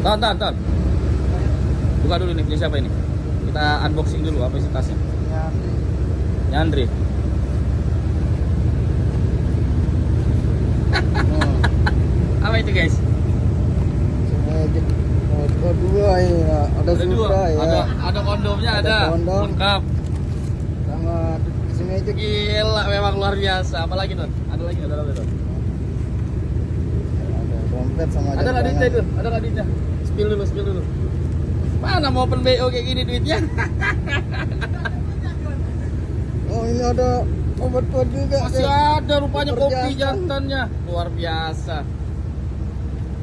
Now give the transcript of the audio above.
Tonton. Buka dulu nih, punya siapa ini? Kita unboxing dulu apa isi tasnya. Nyandri. Apa itu guys? Ada dua ini, ada Supra ya. Ada kondomnya, ada kondom. lengkap. Sama sini aja. Gila, memang luar biasa. Apalagi Don? Ada lagi, ada apa Don? Ada dompet sama Ada nggak duitnya itu? Ada nggak duitnya? Spill dulu. Mana mau open BO kayak gini duitnya? Oh ini ada obat kuat juga. Masih ada rupanya kopi jantannya. Luar biasa.